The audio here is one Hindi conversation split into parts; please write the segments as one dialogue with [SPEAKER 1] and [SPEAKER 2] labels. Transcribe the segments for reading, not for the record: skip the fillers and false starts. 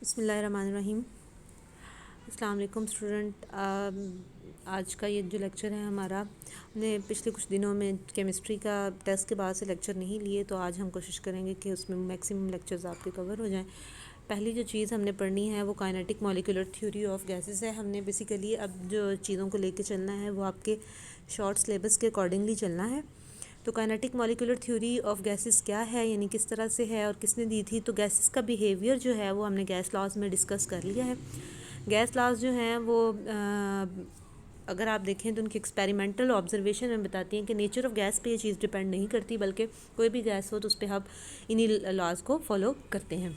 [SPEAKER 1] बिस्मिल्लाहिर्रहमानिर्रहीम। अस्सलाम वालेकुम स्टूडेंट। आज का ये जो लेक्चर है हमारा, हमने पिछले कुछ दिनों में केमिस्ट्री का टेस्ट के बाद से लेक्चर नहीं लिए, तो आज हम कोशिश करेंगे कि उसमें मैक्सिमम लेक्चर्स आपके कवर हो जाएं। पहली जो चीज़ हमने पढ़नी है वो kinetic molecular theory of gases है। हमने बेसिकली अब जो चीज़ों को लेके चलना है वो आपके शॉर्ट सिलेबस के अकॉर्डिंगली चलना है। तो kinetic molecular theory of gases क्या है, यानी किस तरह से है और किसने दी थी। तो गैसेस का बिहेवियर जो है वो हमने गैस लॉज में डिस्कस कर लिया है। गैस लॉज जो हैं वो अगर आप देखें तो उनकी एक्सपेरिमेंटल ऑब्जर्वेशन में बताती हैं कि नेचर ऑफ गैस पे ये चीज़ डिपेंड नहीं करती, बल्कि कोई भी गैस हो तो उस पर हम इन्हीं लॉज को फॉलो करते हैं।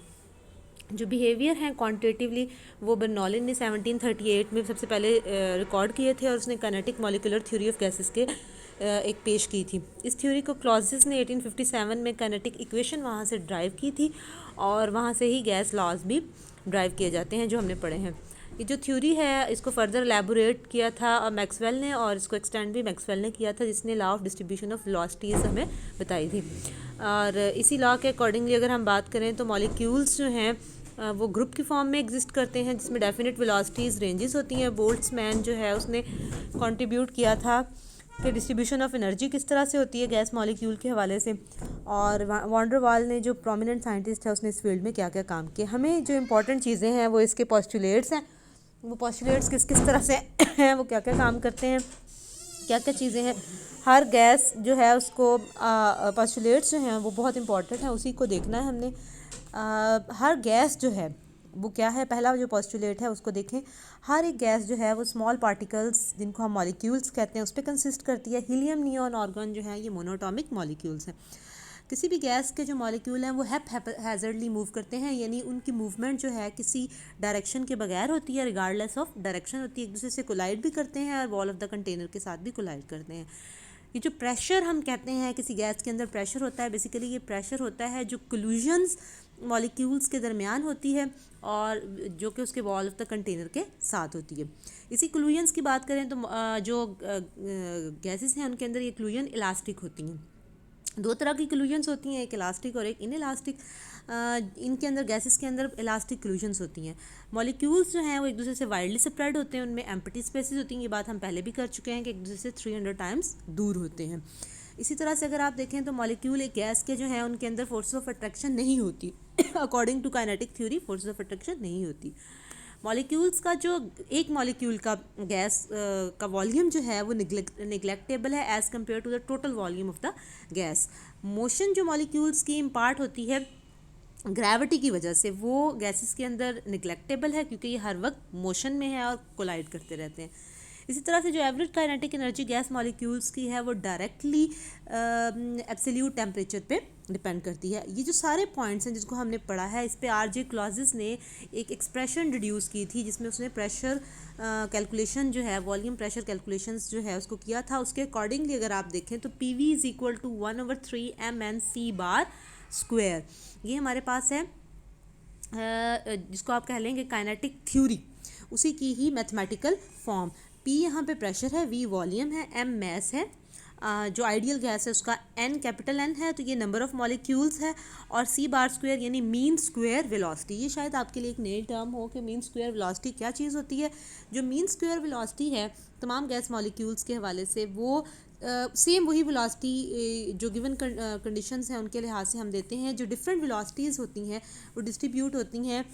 [SPEAKER 1] जो बिहेवियर हैं क्वांटिटेटिवली वो बर्नौलिन ने 1738 में सबसे पहले रिकॉर्ड किए थे, और उसने kinetic molecular theory of gases के एक पेश की थी। इस थ्योरी को क्लॉजेस ने 1857 में काइनेटिक इक्वेशन वहाँ से ड्राइव की थी, और वहाँ से ही गैस लॉज भी ड्राइव किए जाते हैं जो हमने पढ़े हैं। ये जो थ्योरी है इसको फर्दर एलैबोरेट किया था मैक्सवेल ने, और इसको एक्सटेंड भी मैक्सवेल ने किया था, जिसने law of distribution of velocities हमें बताई थी। और इसी लॉ के अकॉर्डिंगली अगर हम बात करें तो मॉलिक्यूल्स जो हैं वो ग्रुप की फॉर्म में एग्जिस्ट करते हैं, जिसमें डेफिनेट वेलोसिटीज़ रेंजेस होती हैं। बोल्ट्जमैन जो है उसने कंट्रीब्यूट किया था कि डिस्ट्रीब्यूशन ऑफ एनर्जी किस तरह से होती है गैस मॉलिक्यूल के हवाले से, और वॉन डर वाल ने जो प्रोमिनेंट साइंटिस्ट है उसने इस फील्ड में क्या क्या काम किया। हमें जो इंपॉर्टेंट चीज़ें हैं वो इसके पोस्टुलेट्स हैं। वो पोस्टुलेट्स किस किस तरह से हैं, वो क्या क्या काम करते हैं, क्या क्या चीज़ें हैं। हर गैस जो है उसको पोस्टुलेट्स जो हैं वो बहुत इंपॉर्टेंट है, उसी को देखना है हमने। हर गैस जो है वो क्या है, पहला जो पोस्टुलेट है उसको देखें। हर एक गैस जो है वो स्मॉल पार्टिकल्स जिनको हम मॉलिक्यूल्स कहते हैं उस पर कंसिस्ट करती है। हीलियम, नियॉन, आर्गन जो है ये मोनोटॉमिक मॉलिक्यूल्स हैं। किसी भी गैस के जो मॉलिक्यूल हैं वो हैज़र्डली मूव करते हैं, यानी उनकी मूवमेंट जो है किसी डायरेक्शन के बगैर होती है, रिगार्डलेस ऑफ डायरेक्शन होती है। एक दूसरे से कोलाइड भी करते हैं और वॉल ऑफ द कंटेनर के साथ भी कोलाइड करते हैं। ये जो प्रेशर हम कहते हैं किसी गैस के अंदर प्रेशर होता है, बेसिकली ये प्रेशर होता है जो कोलिजन्स मॉलिक्यूल्स के दरमियान होती है, और जो कि उसके वॉल ऑफ द कंटेनर के साथ होती है। इसी कोलिजन्स की बात करें तो जो गैसेस हैं उनके अंदर ये कोलिजन इलास्टिक होती हैं। दो तरह की कोलिजन्स होती हैं, एक इलास्टिक और एक इनइलास्टिक। इनके अंदर गैसेस के अंदर इलास्टिक कोलिजन्स होती हैं। मॉलिक्यूल्स जो हैं वो एक दूसरे से वाइडली स्प्रेड होते हैं, उनमें एम्प्टी स्पेसेस होती हैं। ये बात हम पहले भी कर चुके हैं कि एक दूसरे से 300 टाइम्स दूर होते हैं। इसी तरह से अगर आप देखें तो मॉलिक्यूल एक गैस के जो हैं उनके अंदर फोर्सेस ऑफ अट्रैक्शन नहीं होती। According to kinetic theory forces of attraction नहीं होती। मॉलिक्यूल्स का जो एक मॉलिक्यूल का गैस का वॉल्यूम जो है वो निगलेक्टेबल है as compare to the total volume of the gas. Motion जो मॉलिक्यूल्स की इम्पार्ट होती है ग्रेविटी की वजह से, वो गैसेस के अंदर निगलेक्टेबल है, क्योंकि ये हर वक्त मोशन में है और कोलाइड करते रहते हैं। इसी तरह से जो average kinetic energy gas molecules की है वो डायरेक्टली एब्सोल्यूट टेम्परेचर पे डिपेंड करती है। ये जो सारे पॉइंट्स हैं जिसको हमने पढ़ा है, इस पे आर जे क्लॉजेस ने एक एक्सप्रेशन इंट्रोड्यूस की थी, जिसमें उसने प्रेशर कैलकुलेशन जो है, वॉल्यूम प्रेशर कैलकुलेशंस जो है उसको किया था। उसके अकॉर्डिंगली अगर आप देखें तो P V is equal to 1/3 MnC bar square. ये हमारे पास है जिसको आप कह लेंगे काइनेटिक थ्योरी, उसी की ही मैथमेटिकल फॉर्म। पी यहाँ पे प्रेशर है, वी वॉल्यूम है, एम मैस है, जो आइडियल गैस है उसका एन कैपिटल एन है, तो ये नंबर ऑफ मॉलिक्यूल्स है, और सी बार स्क्वायर यानी मीन स्क्वायर वेलोसिटी। ये शायद आपके लिए एक नई टर्म हो कि मीन स्क्वायर वेलोसिटी क्या चीज़ होती है। जो मीन स्क्वायर वेलोसिटी है तमाम गैस मॉलिक्यूल्स के हवाले से वो सेम वही वेलोसिटी जो गिवन कंडीशंस हैं उनके लिहाज से हम देते हैं। जो डिफरेंट वेलोसिटीज़ होती हैं वो डिस्ट्रीब्यूट होती हैं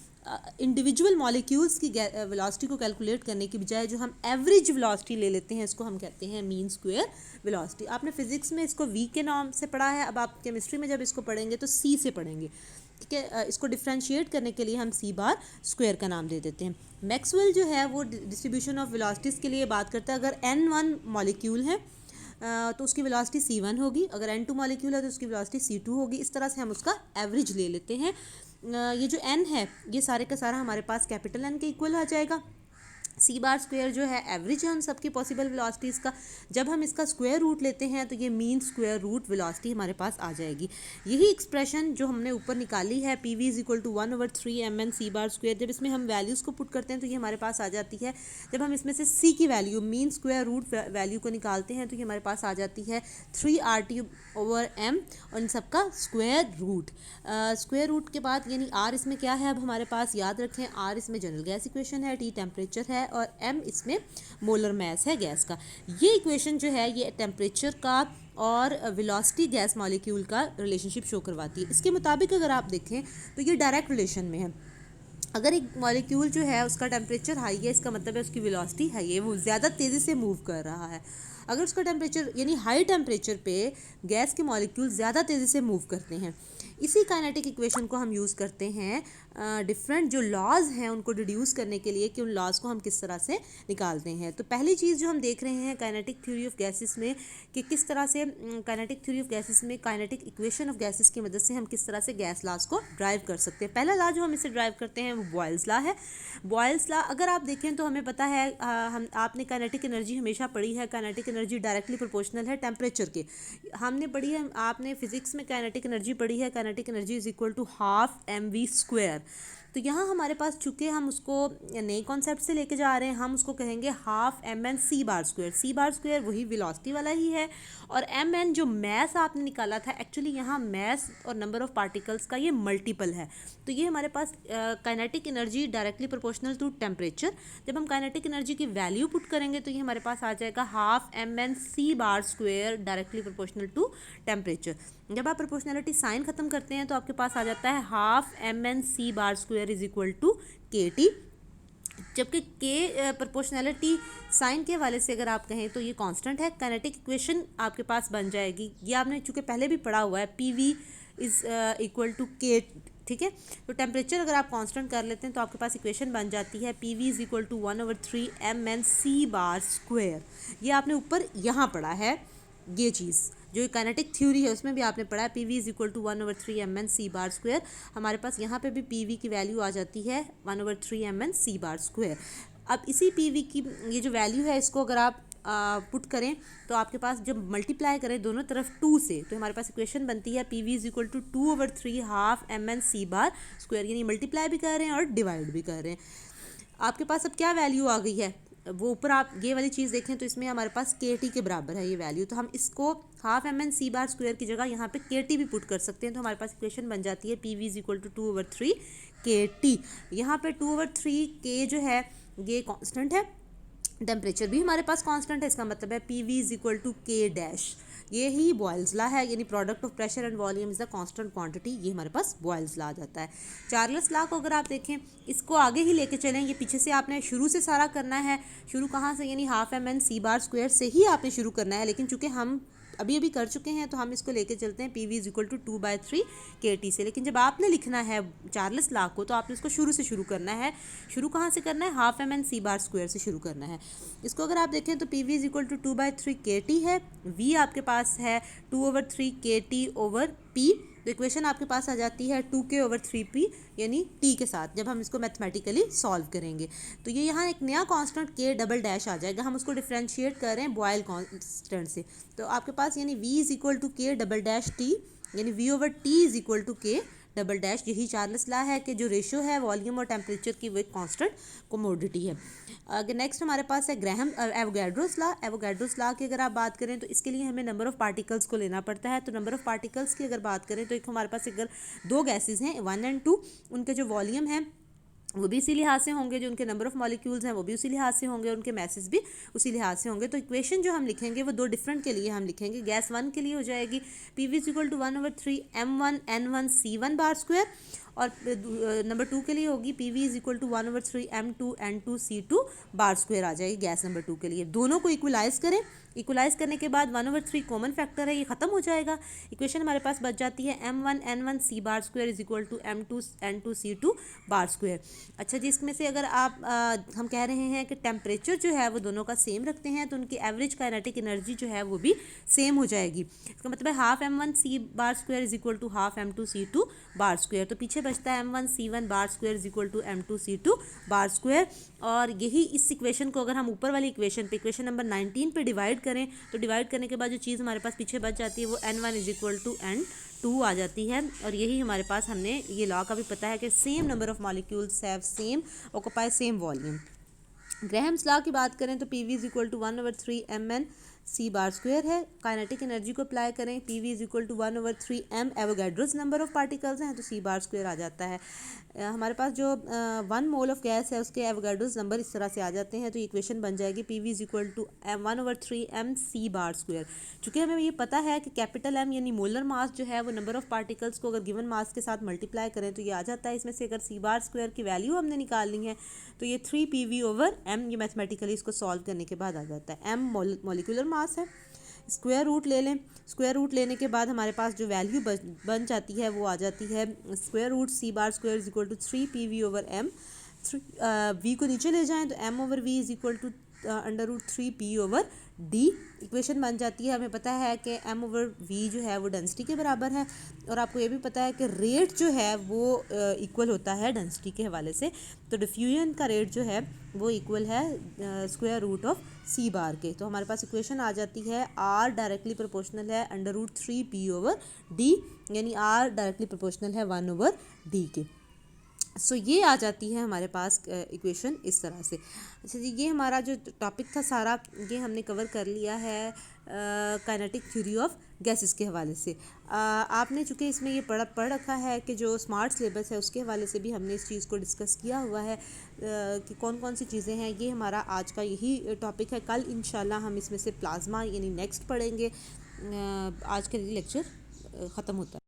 [SPEAKER 1] इंडिविजुअल मॉलिक्यूल्स की वेलोसिटी को कैलकुलेट करने की बजाय जो हम एवरेज वेलोसिटी ले लेते हैं, इसको हम कहते हैं मीन स्क्वायर वेलोसिटी। आपने फिजिक्स में इसको वी के नाम से पढ़ा है, अब आप केमिस्ट्री में जब इसको पढ़ेंगे तो सी से पढ़ेंगे, ठीक है। इसको डिफ्रेंशिएट करने के लिए हम सी बार स्क्वायर का नाम दे देते हैं। मैक्सवेल जो है वो डिस्ट्रीब्यूशन ऑफ वेलोसिटीज़ के लिए बात करता है। अगर N1 मॉलिक्यूल है तो उसकी वेलोसिटी C1 होगी, अगर N2 मॉलिक्यूल है तो उसकी वेलोसिटी C2 होगी। इस तरह से हम उसका एवरेज ले लेते हैं। ये जो N है ये सारे का सारा हमारे पास कैपिटल N के इक्वल आ जाएगा। सी बार स्क्वायर जो है एवरेज है उन सबकी पॉसिबल वेलोसिटीज़ का। जब हम इसका स्क्वायर रूट लेते हैं तो ये मीन स्क्वायर रूट वेलोसिटी हमारे पास आ जाएगी। यही एक्सप्रेशन जो हमने ऊपर निकाली है P V is equal to 1/3 mn C bar square, जब इसमें हम वैल्यूज़ को पुट करते हैं तो ये हमारे पास आ जाती है। जब हम इसमें से सी की value mean square root value को निकालते हैं तो ये हमारे पास आ जाती है 3RT/m और इन सबका स्क्वायर रूट। स्क्वायर रूट के बाद यानी आर इसमें क्या है, अब हमारे पास याद रखें आर इसमें जनरल गैस इक्वेशन है, टी टेम्परेचर है और m इसमें मोलर मास है गैस का। ये इक्वेशन जो है ये टेम्परेचर का और वेलोसिटी गैस मॉलिक्यूल का रिलेशनशिप शो करवाती है। इसके मुताबिक अगर आप देखें तो ये डायरेक्ट रिलेशन में है। अगर एक मॉलिक्यूल जो है उसका टेम्परेचर हाई है, इसका मतलब है उसकी वेलोसिटी हाई है, वो ज़्यादा तेज़ी से मूव कर रहा है। अगर उसका टेम्परेचर यानी हाई टेम्परेचर पे गैस के मॉलिक्यूल ज़्यादा तेज़ी से मूव करते हैं। इसी काइनेटिक इक्वेशन को हम यूज़ करते हैं डिफरेंट जो लॉज हैं उनको डिड्यूस करने के लिए कि उन लॉज को हम किस तरह से निकालते हैं। तो पहली चीज़ जो हम देख रहे हैं काइनेटिक थ्योरी ऑफ गैसेस में कि किस तरह से काइनेटिक थ्योरी ऑफ गैसेस में काइनेटिक इक्वेशन ऑफ गैसेस की मदद से हम किस तरह से गैस लॉज को ड्राइव कर सकते हैं। पहला लॉ जो हम इसे ड्राइव करते हैं वो बॉयल्स लॉ है। बॉयल्स लॉ अगर आप देखें तो हमें पता है हम आपने काइनेटिक एनर्जी हमेशा पढ़ी है, काइनेटिक एनर्जी डायरेक्टली प्रोपोर्शनल है टेम्परेचर के। हमने पढ़ी है, आपने फिजिक्स में काइनेटिक एनर्जी पढ़ी है, kinetic energy is equal to half mv square. तो यहाँ हमारे पास चूँकि हम उसको नए कॉन्सेप्ट से लेके जा रहे हैं, हम उसको कहेंगे हाफ mn सी बार स्क्वायर। सी बार स्क्वायर वही वेलोसिटी वाला ही है और mn जो मैस आपने निकाला था एक्चुअली यहाँ मैस और नंबर ऑफ पार्टिकल्स का ये मल्टीपल है। तो ये हमारे पास kinetic energy directly proportional to temperature. जब हम काइनेटिक एनर्जी की वैल्यू पुट करेंगे तो ये हमारे पास आ जाएगा half mn C bar square directly proportional to temperature. जब आप प्रोपोर्शनलिटी साइन खत्म करते हैं तो आपके पास आ जाता है half mn C bar square is equal to KT। जबकि के प्रोपोर्शनलिटी साइन के हवाले से अगर आप कहें तो ये कांस्टेंट है। काइनेटिक इक्वेशन आपके पास बन जाएगी, ये आपने चूँकि पहले भी पढ़ा हुआ है, PV is equal to K। ठीक है, तो टेम्परेचर अगर आप कांस्टेंट कर लेते हैं तो आपके पास इक्वेशन बन जाती है PV is equal to 1/3 mn C bar square. ये आपने ऊपर यहाँ पढ़ा है, ये चीज़ जो काइनेटिक थ्योरी है उसमें भी आपने पढ़ा है PV is equal to 1/3 mn C bar square. हमारे पास यहाँ पे भी PV की वैल्यू आ जाती है 1/3 mn सी बार स्क्वायर। अब इसी PV की ये जो वैल्यू है इसको अगर आप पुट करें तो आपके पास जब मल्टीप्लाई करें दोनों तरफ 2 से तो हमारे पास इक्वेशन बनती है PV is equal to 2/3 half mn C bar square. यानी मल्टीप्लाई भी कर रहे हैं और डिवाइड भी कर रहे हैं। आपके पास अब क्या वैल्यू आ गई है, वो ऊपर आप ये वाली चीज़ देखें तो इसमें हमारे पास KT के बराबर है ये वैल्यू। तो हम इसको हाफ mn सी बार स्क्वायर की जगह यहाँ पे KT भी पुट कर सकते हैं। तो हमारे पास इक्वेशन बन जाती है PV is equal to 2/3 KT। यहाँ पे 2/3 K जो है ये कांस्टेंट है, टेम्परेचर भी हमारे पास कांस्टेंट है, इसका मतलब है PV is equal to K dash. ये ही बॉयल्स लॉ है, यानी product of pressure and volume is the constant quantity. ये हमारे पास बॉयल्स लॉ आ जाता है। चार्ल्स लॉ को अगर आप देखें इसको आगे ही लेके चलें, ये पीछे से आपने शुरू से सारा करना है। शुरू कहाँ से, यानी हाफ mn सी बार स्क्वायर से ही आपने शुरू करना है, लेकिन चूंकि हम अभी कर चुके हैं तो हम इसको लेके चलते हैं PV is equal to 2/3 KT से। लेकिन जब आपने लिखना है चार्ल्स लॉ को तो आपने इसको शुरू से शुरू करना है। शुरू कहाँ से करना है, हाफ mn सी बार स्क्वायर से शुरू करना है। इसको अगर आप देखें तो PV is equal to 2/3 KT है, V आपके पास है 2/3 KT/P। तो इक्वेशन आपके पास आ जाती है 2K/3P यानी T के साथ। जब हम इसको मैथमेटिकली सॉल्व करेंगे तो ये यहाँ एक नया कांस्टेंट K डबल डैश आ जाएगा। हम उसको डिफरेंशिएट कर रहे हैं बॉयल कांस्टेंट से। तो आपके पास यानी V is equal to K double dash T यानी V/T is equal to K double dash. यही चार्ल्स लॉ है कि जो रेशियो है वॉल्यूम और टेम्परेचर की वो एक कांस्टेंट कोमोडिटी है। अगर नेक्स्ट हमारे पास है Graham Avogadro's law. Avogadro's law की अगर आप बात करें तो इसके लिए हमें नंबर ऑफ पार्टिकल्स को लेना पड़ता है। तो नंबर ऑफ पार्टिकल्स की अगर बात करें तो एक हमारे पास अगर 2 गैसेज हैं 1 और 2, उनके जो वॉल्यूम है वो भी इसी लिहाज से होंगे, जो उनके नंबर ऑफ मॉलिक्यूल्स हैं वो भी उसी लिहाज से होंगे, उनके मैसेज भी उसी लिहाज से होंगे। तो इक्वेशन जो हम लिखेंगे वो 2 डिफरेंट के लिए हम लिखेंगे। गैस 1 के लिए हो जाएगी PV is equal to 1/3 m1 n1 c1 bar square और नंबर 2 के लिए होगी PV is equal to 1/3 m2 n2 c2 bar square आ जाएगी गैस नंबर 2 के लिए। दोनों को इक्वलाइज करें, इक्वलाइज करने के बाद 1/3 कॉमन फैक्टर है ये ख़त्म हो जाएगा। इक्वेशन हमारे पास बच जाती है m1 n1 c bar square is equal to m2 n2 c2 bar square. अच्छा जी, इसमें से अगर आप हम कह रहे हैं कि टेम्परेचर जो है वो दोनों का सेम रखते हैं तो उनकी एवरेज काइनेटिक एनर्जी जो है वो भी सेम हो जाएगी। इसका मतलब है हाफ m1 c bar square is equal to half m2 c2 bar square. तो पीछे बचता है m1c1 bar square is equal to m2c2 bar square. और यही इस इक्वेशन को अगर हम ऊपर वाली इक्वेशन पे इक्वेशन नंबर 19 पे डिवाइड करें तो डिवाइड करने के बाद जो चीज़ हमारे पास पीछे बच जाती है वो n1 is equal to n2 आ जाती है। और यही हमारे पास हमने ये लॉ का भी पता है कि same number of molecules have same occupy same volume. Graham's law की बात करें तो P V is equal to 1/3 mn c bar square है। काइनेटिक एनर्जी को अप्लाई करें P V is equal to 1/3 m Avogadro's number of particles हैं तो c बार स्क्वायर आ जाता है। हमारे पास जो 1 मोल ऑफ गैस है उसके एवोगैड्रोस नंबर इस तरह से आ जाते हैं तो इक्वेशन बन जाएगी P V is equal to 1/3 m c bar square. चूँकि हमें ये पता है कि कैपिटल M यानी मोलर मास जो है वो नंबर ऑफ पार्टिकल्स को अगर गिवन मास के साथ मल्टीप्लाई करें तो ये आ जाता है। इसमें से अगर c बार स्क्वायर की वैल्यू हमने निकालनी है तो ये 3 PV/m ये मैथमेटिकली इसको सॉल्व करने के बाद आ जाता है। m मॉलिक्यूलर मास है, स्क्वायर रूट ले लें, स्क्वायर रूट लेने के बाद हमारे पास जो वैल्यू बन जाती है वो आ जाती है square root c bar square is equal to 3 PV/m। v को नीचे ले जाएं तो m/v is equal to √3p/d equation बन जाती है। हमें पता है कि m/v जो है वो डेंसिटी के बराबर है और आपको ये भी पता है कि रेट जो है वो इक्वल होता है डेंसिटी के हवाले से। तो डिफ्यूजन का रेट जो है वो इक्वल है स्क्वायर रूट ऑफ c बार के। तो हमारे पास इक्वेशन आ जाती है r डायरेक्टली प्रोपोर्शनल है √3p/d यानी r डायरेक्टली प्रोपोर्शनल है 1/d के। सो ये आ जाती है हमारे पास इक्वेशन इस तरह से। अच्छा जी, ये हमारा जो टॉपिक था सारा ये हमने कवर कर लिया है काइनेटिक थ्योरी ऑफ गैसेस के हवाले से। आपने चूँकि इसमें ये पढ़ रखा है कि जो स्मार्ट सिलेबस है उसके हवाले से भी हमने इस चीज़ को डिस्कस किया हुआ है कि कौन कौन सी चीज़ें हैं। ये हमारा आज का यही टॉपिक है। कल इंशाल्लाह हम इसमें से प्लाज्मा यानी नेक्स्ट पढ़ेंगे। आज का लेक्चर ख़त्म होता है।